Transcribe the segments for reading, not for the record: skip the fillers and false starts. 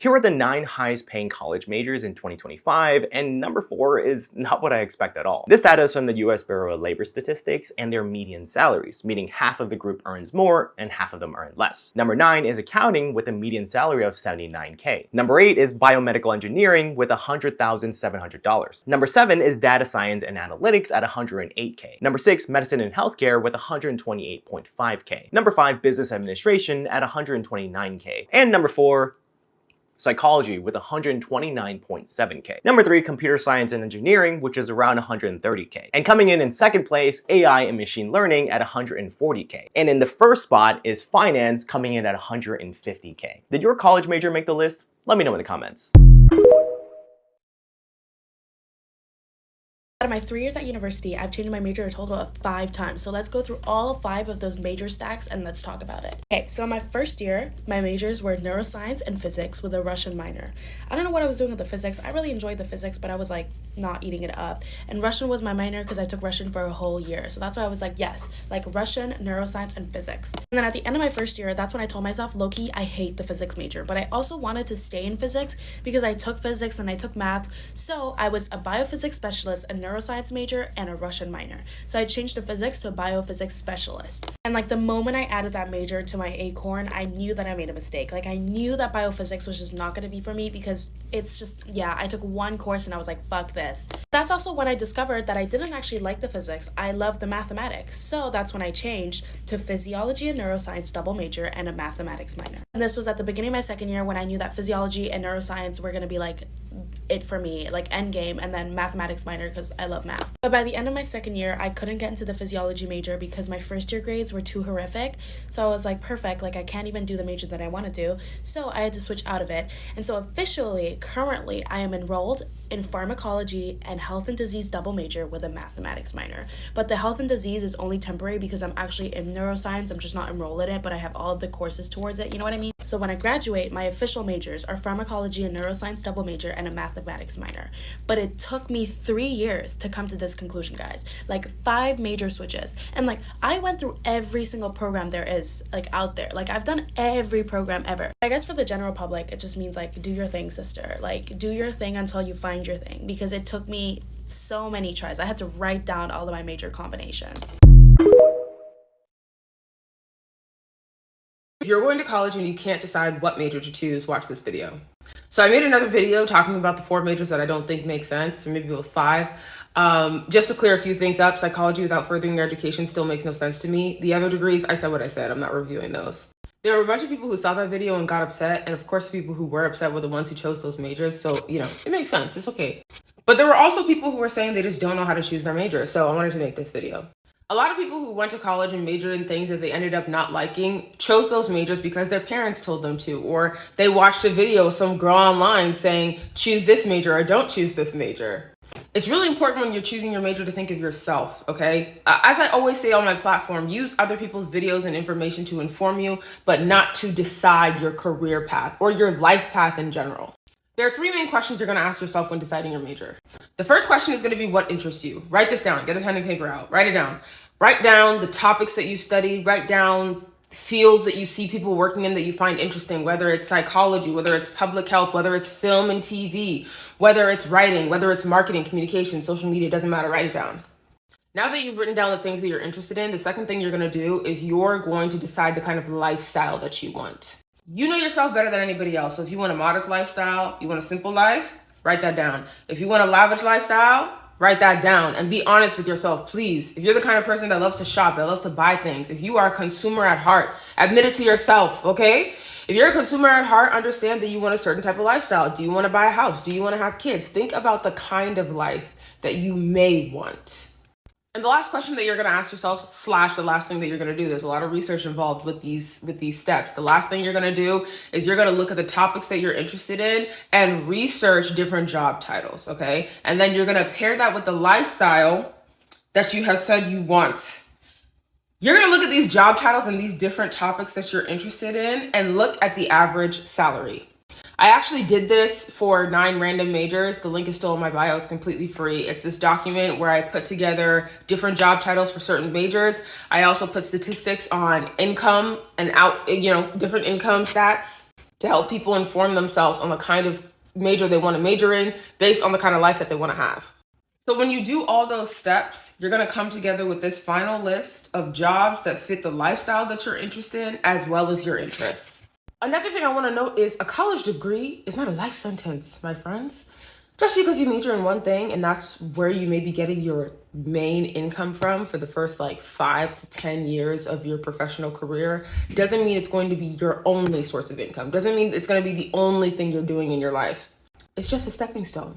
Here are the 9 highest paying college majors in 2025, and number 4 is not what I expect at all. This data is from the US Bureau of Labor Statistics and their median salaries, meaning half of the group earns more and half of them earn less. Number 9 is accounting with a median salary of $79K. Number 8 is biomedical engineering with $100,700. Number 7 is data science and analytics at $108K. Number 6, medicine and healthcare with $128.5K. Number 5, business administration at $129K. And number 4, psychology with $129.7K. Number 3, computer science and engineering, which is around $130K. And coming in second place, AI and machine learning at $140K. And in the first spot is finance, coming in at $150K. Did your college major make the list? Let me know in the comments. Out of my 3 years at university, I've changed my major a total of 5 times. So let's go through all 5 of those major stacks and let's talk about it. Okay, so in my first year, my majors were neuroscience and physics with a Russian minor. I don't know what I was doing with the physics. I really enjoyed the physics, but I was like not eating it up. And Russian was my minor because I took Russian for a whole year. So that's why I was like, yes, like Russian, neuroscience, and physics. And then at the end of my first year, that's when I told myself, low-key, I hate the physics major. But I also wanted to stay in physics because I took physics and I took math. So I was a biophysics specialist, a neuroscience major, and a Russian minor. So I changed the physics to a biophysics specialist. And like the moment I added that major to my acorn, I knew that I made a mistake. Like I knew that biophysics was just not going to be for me because it's just, yeah, I took one course and I was like, fuck this. That's also when I discovered that I didn't actually like the physics. I loved the mathematics. So that's when I changed to physiology and neuroscience double major and a mathematics minor. And this was at the beginning of my second year when I knew that physiology and neuroscience were going to be like it for me, like end game, and then mathematics minor because I love math. But by the end of my second year, I couldn't get into the physiology major because my first year grades were too horrific. So I was like, perfect, like I can't even do the major that I want to do. So I had to switch out of it. And so officially, currently, I am enrolled in pharmacology and health and disease double major with a mathematics minor. But the health and disease is only temporary because I'm actually in neuroscience. I'm just not enrolled in it, but I have all of the courses towards it. You know what I mean? So when I graduate, my official majors are pharmacology and neuroscience double major and a mathematics minor. But it took me 3 years to come to this conclusion, guys. Like 5 major switches. And like I went through every single program there is like out there. Like I've done every program ever. I guess for the general public, it just means like do your thing, sister. Like do your thing until you find your thing, because it took me so many tries. I had to write down all of my major combinations. If you're going to college and you can't decide what major to choose, watch this video. So I made another video talking about the 4 majors that I don't think make sense, or maybe it was 5. Just to clear a few things up, psychology without furthering your education still makes no sense to me. The other degrees, I said what I said. I'm not reviewing those. There were a bunch of people who saw that video and got upset. And of course, the people who were upset were the ones who chose those majors. So, you know, it makes sense. It's okay. But there were also people who were saying they just don't know how to choose their major. So I wanted to make this video. A lot of people who went to college and majored in things that they ended up not liking chose those majors because their parents told them to, or they watched a video of some girl online saying, choose this major or don't choose this major. It's really important when you're choosing your major to think of yourself, okay? As I always say on my platform, use other people's videos and information to inform you, but not to decide your career path or your life path in general. There are 3 main questions you're going to ask yourself when deciding your major. The first question is going to be what interests you. Write this down. Get a pen and paper out. Write it down. Write down the topics that you study. Write down fields that you see people working in that you find interesting, whether it's psychology, whether it's public health, whether it's film and TV, whether it's writing, whether it's marketing, communication, social media, doesn't matter. Write it down. Now that you've written down the things that you're interested in, the second thing you're going to do is you're going to decide the kind of lifestyle that you want. You know yourself better than anybody else. So if you want a modest lifestyle, you want a simple life, write that down. If you want a lavish lifestyle, write that down and be honest with yourself, please. If you're the kind of person that loves to shop, that loves to buy things, if you are a consumer at heart, admit it to yourself, okay? If you're a consumer at heart, understand that you want a certain type of lifestyle. Do you want to buy a house? Do you want to have kids? Think about the kind of life that you may want. And the last question that you're going to ask yourself, / the last thing that you're going to do, there's a lot of research involved with these steps. The last thing you're going to do is you're going to look at the topics that you're interested in and research different job titles, okay? And then you're going to pair that with the lifestyle that you have said you want. You're going to look at these job titles and these different topics that you're interested in and look at the average salary. I actually did this for 9 random majors. The link is still in my bio. It's completely free. It's this document where I put together different job titles for certain majors. I also put statistics on income and different income stats. to help people inform themselves on the kind of major they want to major in based on the kind of life that they want to have. So when you do all those steps, you're going to come together with this final list of jobs that fit the lifestyle that you're interested in as well as your interests. Another thing I want to note is a college degree is not a life sentence, my friends. Just because you major in one thing and that's where you may be getting your main income from for the first 5 to 10 years of your professional career doesn't mean it's going to be your only source of income. Doesn't mean it's going to be the only thing you're doing in your life. It's just a stepping stone.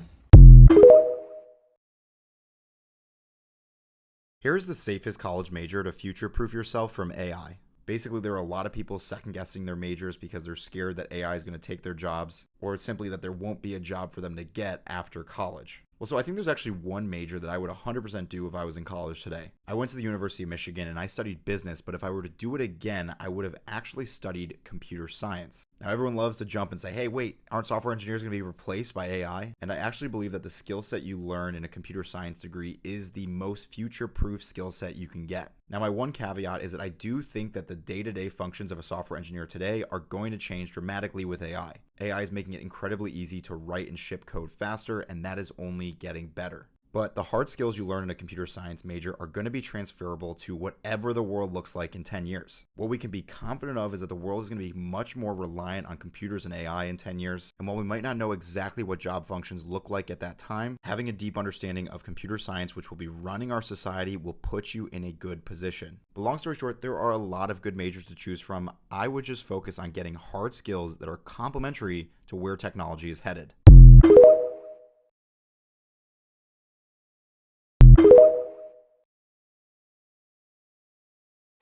Here's the safest college major to future-proof yourself from AI. Basically, there are a lot of people second-guessing their majors because they're scared that AI is going to take their jobs, or it's simply that there won't be a job for them to get after college. Well, so I think there's actually one major that I would 100% do if I was in college today. I went to the University of Michigan and I studied business, but if I were to do it again, I would have actually studied computer science. Now, everyone loves to jump and say, hey, wait, aren't software engineers going to be replaced by AI? And I actually believe that the skill set you learn in a computer science degree is the most future-proof skill set you can get. Now, my one caveat is that I do think that the day-to-day functions of a software engineer today are going to change dramatically with AI. AI is making it incredibly easy to write and ship code faster, and that is only getting better. But the hard skills you learn in a computer science major are going to be transferable to whatever the world looks like in 10 years. What we can be confident of is that the world is going to be much more reliant on computers and AI in 10 years. And while we might not know exactly what job functions look like at that time, having a deep understanding of computer science, which will be running our society, will put you in a good position. But long story short, there are a lot of good majors to choose from. I would just focus on getting hard skills that are complementary to where technology is headed.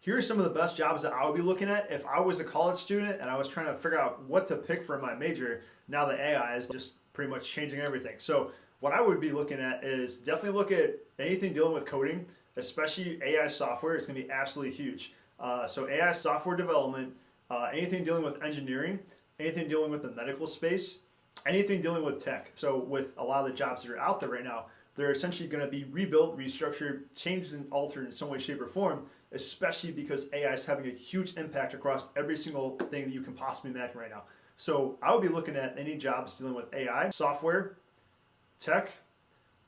Here are some of the best jobs that I would be looking at if I was a college student and I was trying to figure out what to pick for my major now that AI is just pretty much changing everything. So what I would be looking at is definitely look at anything dealing with coding, especially AI software. It's going to be absolutely huge. So AI software development, anything dealing with engineering, anything dealing with the medical space, anything dealing with tech. So with a lot of the jobs that are out there right now, they're essentially going to be rebuilt, restructured, changed and altered in some way, shape, or form, especially because AI is having a huge impact across every single thing that you can possibly imagine right now. So I would be looking at any jobs dealing with AI, software, tech,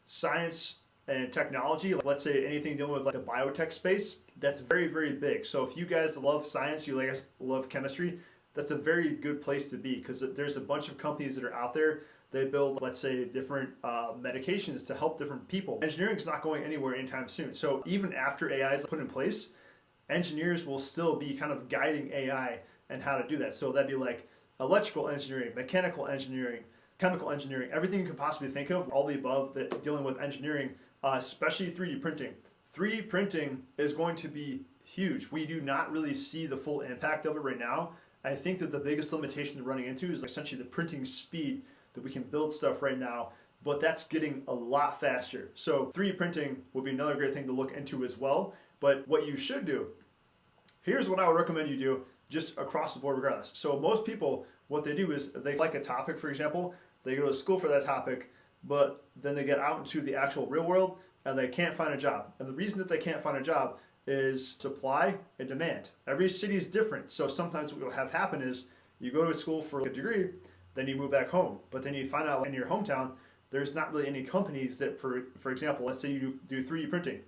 science, and technology. Let's say anything dealing with the biotech space, that's very, very big. So if you guys love science, you guys love chemistry, that's a very good place to be because there's a bunch of companies that are out there. They build, let's say, different medications to help different people. Engineering is not going anywhere anytime soon. So even after AI is put in place, engineers will still be kind of guiding AI and how to do that. So that'd be like electrical engineering, mechanical engineering, chemical engineering, everything you can possibly think of, all the above that dealing with engineering, especially 3D printing. 3D printing is going to be huge. We do not really see the full impact of it right now. I think that the biggest limitation they're running into is essentially the printing speed that we can build stuff right now, but that's getting a lot faster. So 3D printing would be another great thing to look into as well. But what you should do, here's what I would recommend you do just across the board regardless. So most people, what they do is they like a topic, for example, they go to school for that topic, but then they get out into the actual real world and they can't find a job. And the reason that they can't find a job is supply and demand. Every city is different. So sometimes what will have happen is you go to school for a degree, then you move back home. But then you find out in your hometown, there's not really any companies that, for example, let's say you do 3D printing.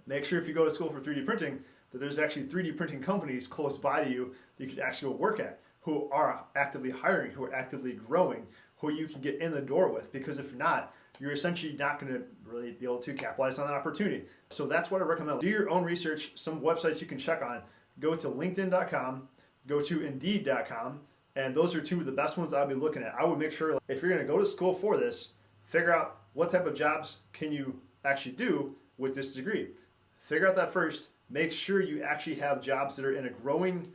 Make sure if you go to school for 3D printing, that there's actually 3D printing companies close by to you that you could actually go work at, who are actively hiring, who are actively growing, who you can get in the door with. Because if not, you're essentially not going to really be able to capitalize on that opportunity. So that's what I recommend. Do your own research, some websites you can check on. Go to linkedin.com, go to indeed.com, and those are two of the best ones I'd be looking at. I would make sure if you're going to go to school for this, figure out what type of jobs can you actually do with this degree. Figure out that first. Make sure you actually have jobs that are in a growing,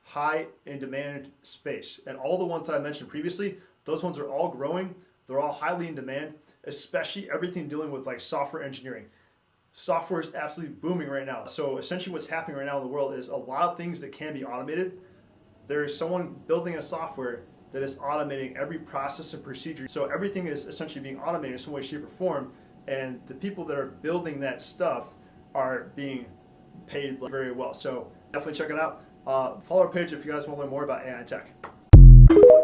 high in demand space. And all the ones I mentioned previously, those ones are all growing. They're all highly in demand, especially everything dealing with like software engineering. Software is absolutely booming right now. So essentially what's happening right now in the world is a lot of things that can be automated. There is someone building a software that is automating every process and procedure. So everything is essentially being automated in some way, shape, or form. And the people that are building that stuff are being paid very well. So definitely check it out. Follow our page if you guys want to learn more about AI and tech.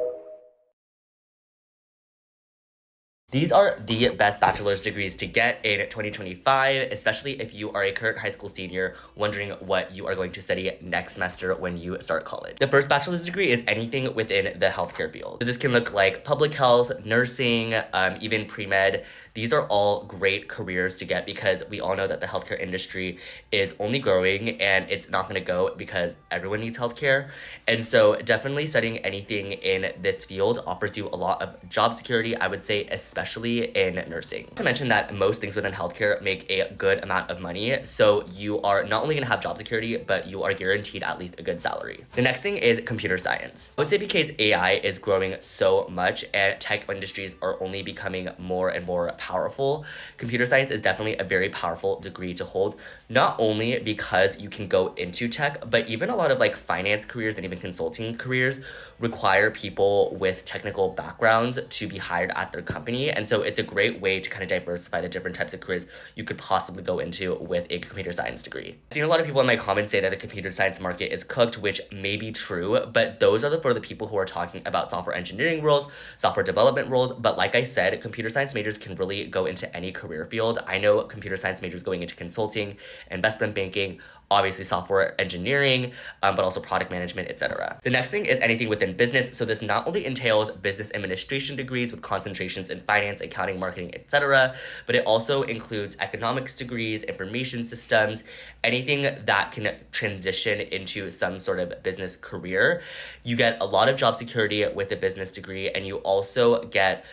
These are the best bachelor's degrees to get in 2025, especially if you are a current high school senior wondering what you are going to study next semester when you start college. The first bachelor's degree is anything within the healthcare field. So this can look like public health, nursing, even pre-med. These are all great careers to get because we all know that the healthcare industry is only growing and it's not going to go because everyone needs healthcare. And so definitely studying anything in this field offers you a lot of job security, I would say, especially in nursing. Not to mention that most things within healthcare make a good amount of money. So you are not only going to have job security, but you are guaranteed at least a good salary. The next thing is computer science. I would say because AI is growing so much and tech industries are only becoming more and more powerful, computer science is definitely a very powerful degree to hold, not only because you can go into tech, but even a lot of like finance careers and even consulting careers require people with technical backgrounds to be hired at their company. And so it's a great way to kind of diversify the different types of careers you could possibly go into with a computer science degree. I've seen a lot of people in my comments say that the computer science market is cooked, which may be true, but those are for the people who are talking about software engineering roles, software development roles. But like I said, computer science majors can really go into any career field. I know computer science majors going into consulting, investment banking, obviously software engineering, but also product management, etc. The next thing is anything within business. So this not only entails business administration degrees with concentrations in finance, accounting, marketing, etc., but it also includes economics degrees, information systems, anything that can transition into some sort of business career. You get a lot of job security with a business degree, and you also get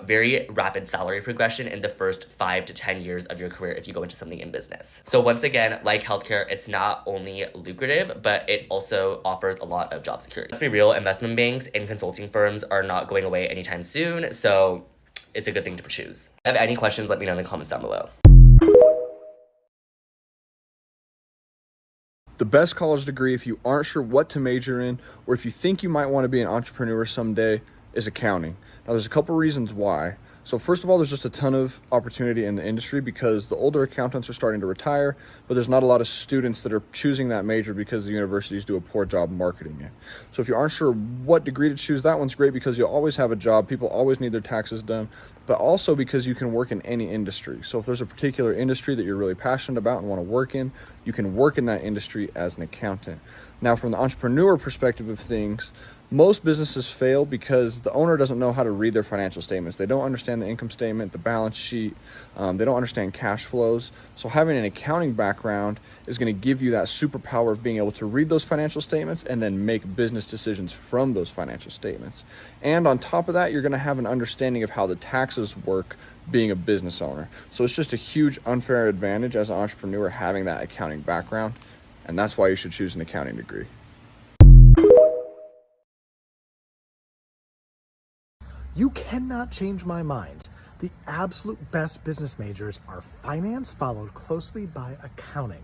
very rapid salary progression in the first 5 to 10 years of your career if you go into something in business. So once again, like healthcare, it's not only lucrative, but it also offers a lot of job security. Let's be real, investment banks and consulting firms are not going away anytime soon, so it's a good thing to choose. If you have any questions, let me know in the comments down below. The best college degree if you aren't sure what to major in, or if you think you might want to be an entrepreneur someday, is accounting. Now there's a couple reasons why. So first of all, there's just a ton of opportunity in the industry because the older accountants are starting to retire, but there's not a lot of students that are choosing that major because the universities do a poor job marketing it. So if you aren't sure what degree to choose, that one's great because you'll always have a job. People always need their taxes done, but also because you can work in any industry. So if there's a particular industry that you're really passionate about and want to work in, you can work in that industry as an accountant. Now, from the entrepreneur perspective of things, most businesses fail because the owner doesn't know how to read their financial statements. They don't understand the income statement, the balance sheet. They don't understand cash flows. So having an accounting background is going to give you that superpower of being able to read those financial statements and then make business decisions from those financial statements. And on top of that, you're going to have an understanding of how the taxes work being a business owner. So it's just a huge unfair advantage as an entrepreneur having that accounting background. And that's why you should choose an accounting degree. You cannot change my mind. The absolute best business majors are finance, followed closely by accounting.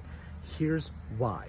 Here's why.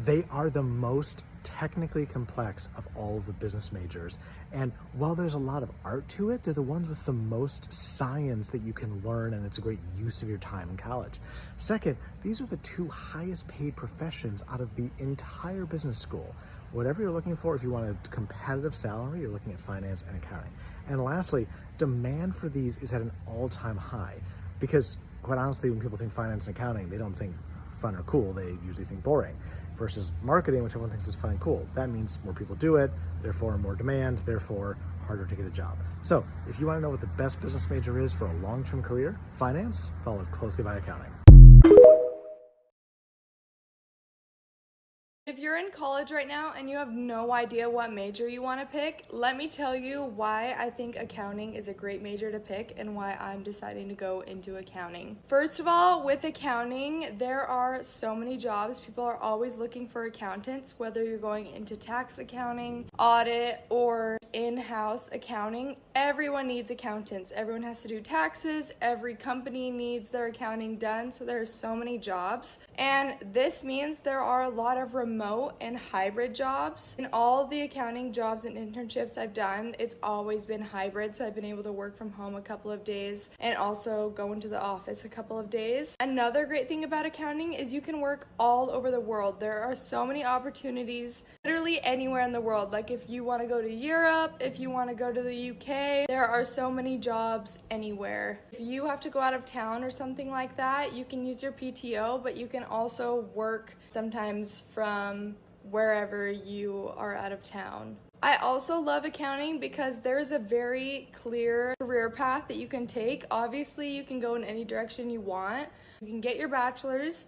They are the most technically complex of all of the business majors. And while there's a lot of art to it, they're the ones with the most science that you can learn, and it's a great use of your time in college. Second, these are the two highest paid professions out of the entire business school. Whatever you're looking for, if you want a competitive salary, you're looking at finance and accounting. And lastly, demand for these is at an all-time high because, quite honestly, when people think finance and accounting, they don't think fun or cool. They usually think boring. Versus marketing, which everyone thinks is fun and cool. That means more people do it, therefore more demand, therefore harder to get a job. So if you want to know what the best business major is for a long-term career, finance, followed closely by accounting. If you're in college right now and you have no idea what major you want to pick, let me tell you why I think accounting is a great major to pick and why I'm deciding to go into accounting. First of all, with accounting, there are so many jobs. People are always looking for accountants, whether you're going into tax accounting, audit, or in-house accounting. Everyone needs accountants. Everyone has to do taxes. Every company needs their accounting done. So there are so many jobs. And this means there are a lot of remote and hybrid jobs. In all the accounting jobs and internships I've done, it's always been hybrid. So I've been able to work from home a couple of days and also go into the office a couple of days. Another great thing about accounting is you can work all over the world. There are so many opportunities literally anywhere in the world. Like if you want to go to Europe, if you want to go to the UK, there are so many jobs anywhere. If you have to go out of town or something like that, you can use your PTO, but you can also work sometimes from wherever you are out of town. I also love accounting because there's a very clear career path that you can take. Obviously, you can go in any direction you want. You can get your bachelor's,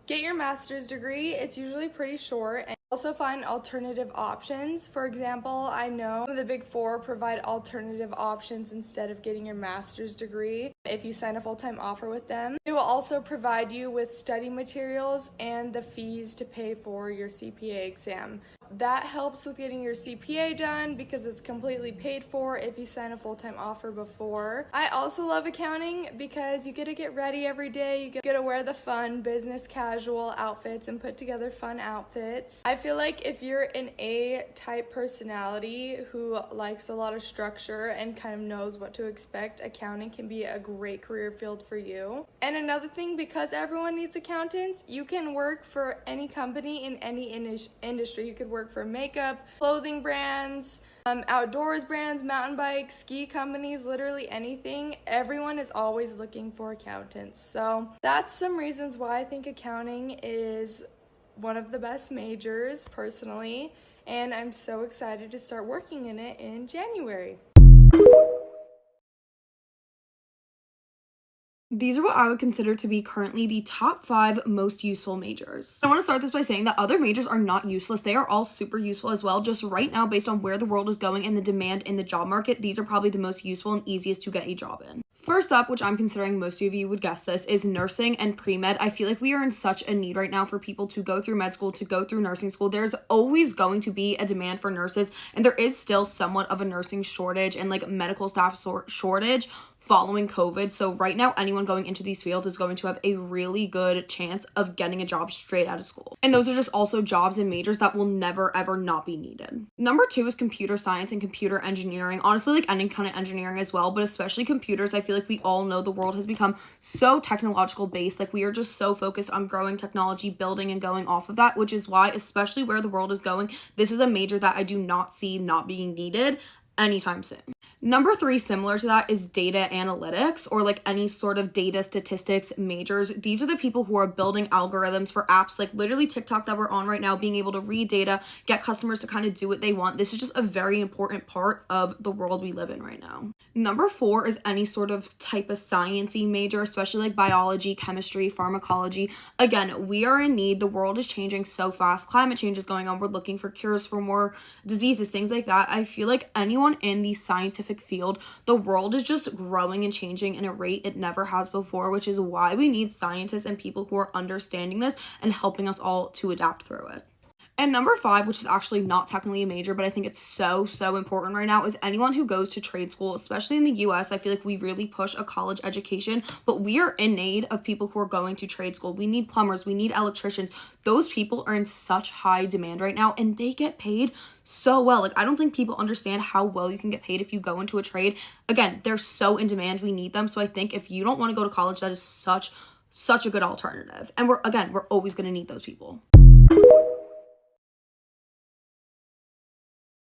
get your master's degree. It's usually pretty short. And also find alternative options. For example, I know the Big Four provide alternative options instead of getting your master's degree. If you sign a full-time offer with them, they will also provide you with study materials and the fees to pay for your CPA exam. That helps with getting your CPA done because it's completely paid for if you sign a full-time offer before. I also love accounting because you get to get ready every day. You get to wear the fun business casual outfits and put together fun outfits. I feel like if you're an A-type personality who likes a lot of structure and kind of knows what to expect, accounting can be a great career field for you. And another thing, because everyone needs accountants, you can work for any company in any industry. You could work for makeup, clothing brands, outdoors brands, mountain bikes, ski companies, literally anything. Everyone is always looking for accountants. So that's some reasons why I think accounting is one of the best majors personally, and I'm so excited to start working in it in January. These are what I would consider to be currently the top 5 most useful majors. I want to start this by saying that other majors are not useless. They are all super useful as well. Just right now, based on where the world is going and the demand in the job market, these are probably the most useful and easiest to get a job in. First up, which I'm considering most of you would guess this, is nursing and pre-med. I feel like we are in such a need right now for people to go through med school, to go through nursing school. There's always going to be a demand for nurses, and there is still somewhat of a nursing shortage and like medical staff shortage following COVID. So right now, anyone going into these fields is going to have a really good chance of getting a job straight out of school. And those are just also jobs and majors that will never ever not be needed. Number 2 is computer science and computer engineering. Honestly, like any kind of engineering as well, but especially computers. I feel like we all know the world has become so technological based. Like we are just so focused on growing technology, building and going off of that, which is why, especially where the world is going, this is a major that I do not see not being needed anytime soon. Number 3, similar to that, is data analytics or like any sort of data statistics majors. These are the people who are building algorithms for apps like literally TikTok that we're on right now, being able to read data, get customers to kind of do what they want. This is just a very important part of the world we live in right now. Number 4 is any sort of type of sciencey major, especially like biology, chemistry, pharmacology. Again, we are in need. The world is changing so fast. Climate change is going on. We're looking for cures for more diseases, things like that. I feel like anyone in the scientific field, the world is just growing and changing in a rate it never has before, which is why we need scientists and people who are understanding this and helping us all to adapt through it. And number 5, which is actually not technically a major, but I think it's so important right now, is anyone who goes to trade school, especially in the US. I feel like we really push a college education, but we are in need of people who are going to trade school. We need plumbers, we need electricians. Those people are in such high demand right now, and they get paid so well. Like, I don't think people understand how well you can get paid if you go into a trade. Again, they're so in demand, we need them. So I think if you don't want to go to college, that is such a good alternative. And we're always going to need those people.